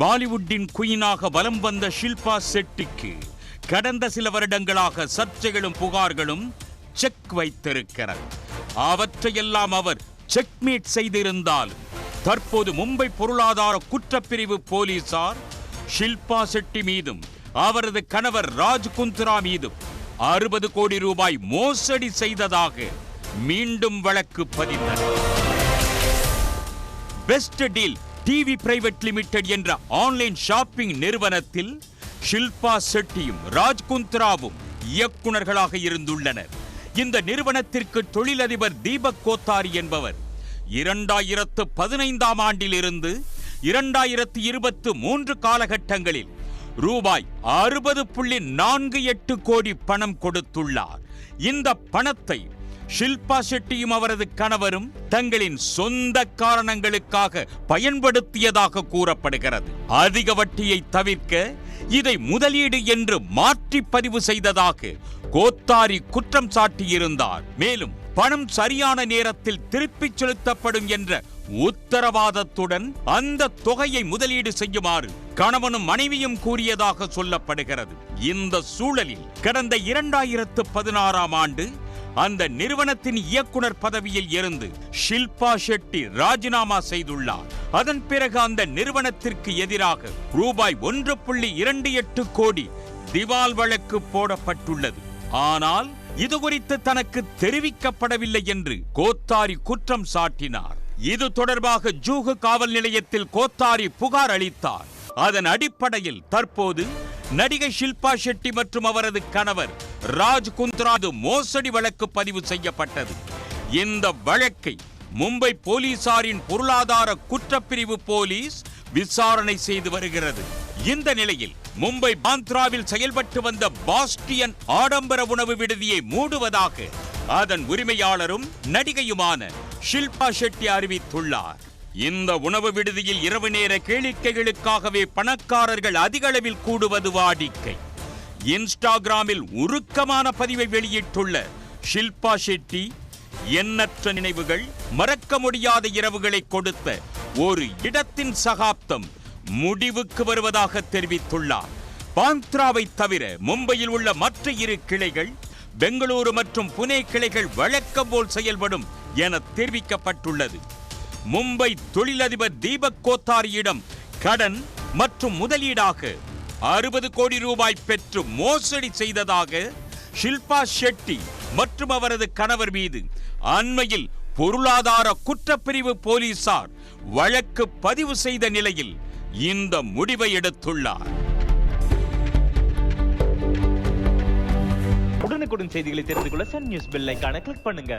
பாலிவுட்டின் குயினாக வலம் வந்த ஷில்பா ஷெட்டிக்கு கடந்த சில வருடங்களாக சர்ச்சைகளும் புகார்களும் செக் வைத்திருக்கிறது. அவற்றையெல்லாம் அவர் செக்மேட் செய்திருந்தாலும் தற்போது மும்பை பொருளாதார குற்றப்பிரிவு போலீசார் ஷில்பா ஷெட்டி மீதும் அவரது கணவர் ராஜ் குந்த்ரா மீதும் 60 கோடி ரூபாய் மோசடி செய்ததாக மீண்டும் வழக்கு பதிந்தனர். Best deal TV private limited என்ற ஆன்லைன் ஷாப்பிங் நிறுவனத்தில் ஷில்பா ஷெட்டியும் ராஜ் குந்த்ராவும் இயக்குநர்களாக இருந்துள்ளனர். இந்த நிறுவனத்திற்கு தொழிலதிபர் தீபக் கோத்தாரி என்பவர் 2015ஆம் ஆண்டிலிருந்து 2023 காலகட்டங்களில் ரூபாய் 60.48 கோடி பணம் கொடுத்துள்ளார். இந்த பணத்தை ஷில்பா ஷெட்டியும் அவரது கணவரும் தங்களின் சொந்த காரணங்களுக்காக பயன்படுத்தியதாக கூறப்படுகிறது. அதிக வட்டியை தவிர்க்க இதை முதலீடு என்று மாற்றி பதிவு செய்ததாக கோத்தாரி குற்றம் சாட்டியிருந்தார். மேலும் பணம் சரியான நேரத்தில் திருப்பிச் செலுத்தப்படும் என்ற உத்தரவாதத்துடன் அந்த தொகையை முதலீடு செய்யுமாறு கணவனும் மனைவியும் கூறியதாக சொல்லப்படுகிறது. இந்த சூழலில் கடந்த 2016ஆம் ஆண்டு அந்த நிறுவனத்தின் இயக்குனர் பதவியில் இருந்து ஷில்பா ஷெட்டி ராஜினாமா செய்துள்ளார். அதன் பிறகு அந்த நிறுவனத்திற்கு எதிராக ரூபாய் 1.28 கோடி திவால் வழக்கு போடப்பட்டுள்ளது. ஆனால் இது குறித்து தனக்கு தெரிவிக்கப்படவில்லை என்று கோத்தாரி குற்றம் சாட்டினார். இது தொடர்பாக ஜூஹு காவல் நிலையத்தில் கோத்தாரி புகார் அளித்தார். அதன் அடிப்படையில் தற்போது நடிகை ஷில்பா ஷெட்டி மற்றும் அவரது கணவர் ராஜ் குந்த்ரா மோசடி வழக்கு பதிவு செய்யப்பட்டது. இந்த வழக்கை மும்பை போலீசாரின் பொருளாதார குற்றப்பிரிவு போலீஸ் விசாரணை செய்து வருகிறது. இந்த நிலையில் மும்பை பாந்த்ராவில் செயல்பட்டு வந்த பாஸ்டியன் ஆடம்பர உணவு விடுதியை மூடுவதாக அதன் உரிமையாளரும் நடிகையுமான ஷில்பா ஷெட்டி அறிவித்துள்ளார். இந்த உணவு விடுதியில் இரவு நேர கேளிக்கைகளுக்காகவே பணக்காரர்கள் அதிக அளவில் கூடுவது வாடிக்கை. இன்ஸ்டாகிராமில் உருக்கமான பதிவை வெளியிட்டுள்ள ஷில்பா ஷெட்டி எண்ணற்ற நினைவுகள், மறக்க முடியாத இரவுகளை கொடுத்த ஒரு இடத்தின் சகாப்தம் முடிவுக்கு வருவதாக தெரிவித்துள்ளார். பாந்த்ராவை தவிர மும்பையில் உள்ள மற்ற 2 கிளைகள், பெங்களூரு மற்றும் புனே கிளைகள் வழக்கம் போல் செயல்படும் என தெரிவிக்கப்பட்டுள்ளது. மும்பை தொழிலதிபர் தீபக் கோத்தாரியிடம் கடன் மற்றும் முதலீடாக 60 கோடி ரூபாய் பெற்று மோசடி செய்ததாக ஷில்பா ஷெட்டி மற்றும் அவரது கணவர் மீது அண்மையில் பொருளாதார குற்றப்பிரிவு போலீசார் வழக்கு பதிவு செய்த நிலையில் இந்த முடிவை எடுத்துள்ளார். உடனுக்குடன் செய்திகளை தெரிந்து கொள்ள சன் நியூஸ் பெல் ஐகானை கிளிக் பண்ணுங்க.